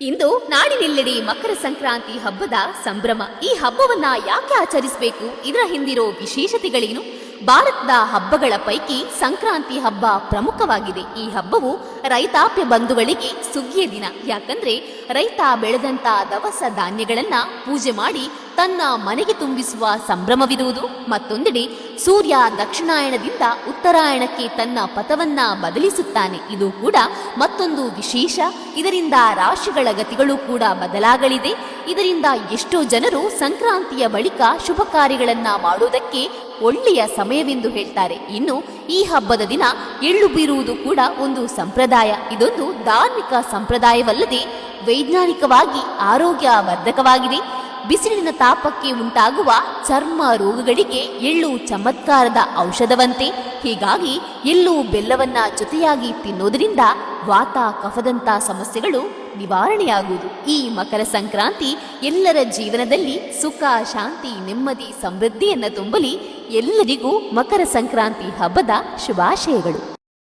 ಇಂದು ನಾಡಿನೆಲ್ಲೆಡೆ ಮಕರ ಸಂಕ್ರಾಂತಿ ಹಬ್ಬದ ಸಂಭ್ರಮ. ಈ ಹಬ್ಬವನ್ನ ಯಾಕೆ ಆಚರಿಸಬೇಕು? ಇದರ ಹಿಂದಿರೋ ವಿಶೇಷತೆಗಳೇನು? ಭಾರತದ ಹಬ್ಬಗಳ ಪೈಕಿ ಸಂಕ್ರಾಂತಿ ಹಬ್ಬ ಪ್ರಮುಖವಾಗಿದೆ. ಈ ಹಬ್ಬವು ರೈತಾಪಿ ಬಂಧುಗಳಿಗೆ ಸುಗ್ಗಿಯ ದಿನ. ಯಾಕಂದ್ರೆ ರೈತ ಬೆಳೆದಂತ ದವಸ ಧಾನ್ಯಗಳನ್ನ ಪೂಜೆ ಮಾಡಿ ತನ್ನ ಮನೆಗೆ ತುಂಬಿಸುವ ಸಂಭ್ರಮವಿರುವುದು. ಮತ್ತೊಂದೆಡೆ ಸೂರ್ಯ ದಕ್ಷಿಣಾಯಣದಿಂದ ಉತ್ತರಾಯಣಕ್ಕೆ ತನ್ನ ಪಥವನ್ನ ಬದಲಿಸುತ್ತಾನೆ. ಇದು ಕೂಡ ಮತ್ತೊಂದು ವಿಶೇಷ. ಇದರಿಂದ ರಾಶಿಗಳ ಗತಿಗಳು ಕೂಡ ಬದಲಾಗಲಿದೆ. ಇದರಿಂದ ಎಷ್ಟೋ ಜನರು ಸಂಕ್ರಾಂತಿಯ ಬಳಿಕ ಶುಭ ಕಾರ್ಯಗಳನ್ನ ಮಾಡುವುದಕ್ಕೆ ಒಳ್ಳೆಯ ಸಮಯವೆಂದು ಹೇಳ್ತಾರೆ. ಇನ್ನು ಈ ಹಬ್ಬದ ದಿನ ಎಳ್ಳು ಬೀರುವುದು ಕೂಡ ಒಂದು ಸಂಪ್ರದಾಯ. ಇದೊಂದು ಧಾರ್ಮಿಕ ಸಂಪ್ರದಾಯವಲ್ಲದೆ ವೈಜ್ಞಾನಿಕವಾಗಿ ಆರೋಗ್ಯವರ್ಧಕವಾಗಿದೆ. ಬಿಸಿಲಿನ ತಾಪಕ್ಕೆ ಉಂಟಾಗುವ ಚರ್ಮ ರೋಗಗಳಿಗೆ ಎಳ್ಳು ಚಮತ್ಕಾರದ ಔಷಧವಂತೆ. ಹೀಗಾಗಿ ಎಳ್ಳು ಬೆಲ್ಲವನ್ನ ಜೊತೆಯಾಗಿ ತಿನ್ನೋದರಿಂದ ವಾತ ಕಫದಂತ ಸಮಸ್ಯೆಗಳು ನಿವಾರಣೆಯಾಗುವುದು. ಈ ಮಕರ ಸಂಕ್ರಾಂತಿ ಎಲ್ಲರ ಜೀವನದಲ್ಲಿ ಸುಖ, ಶಾಂತಿ, ನೆಮ್ಮದಿ, ಸಮೃದ್ಧಿಯನ್ನು ತುಂಬಲಿ. ಎಲ್ಲರಿಗೂ ಮಕರ ಸಂಕ್ರಾಂತಿ ಹಬ್ಬದ ಶುಭಾಶಯಗಳು.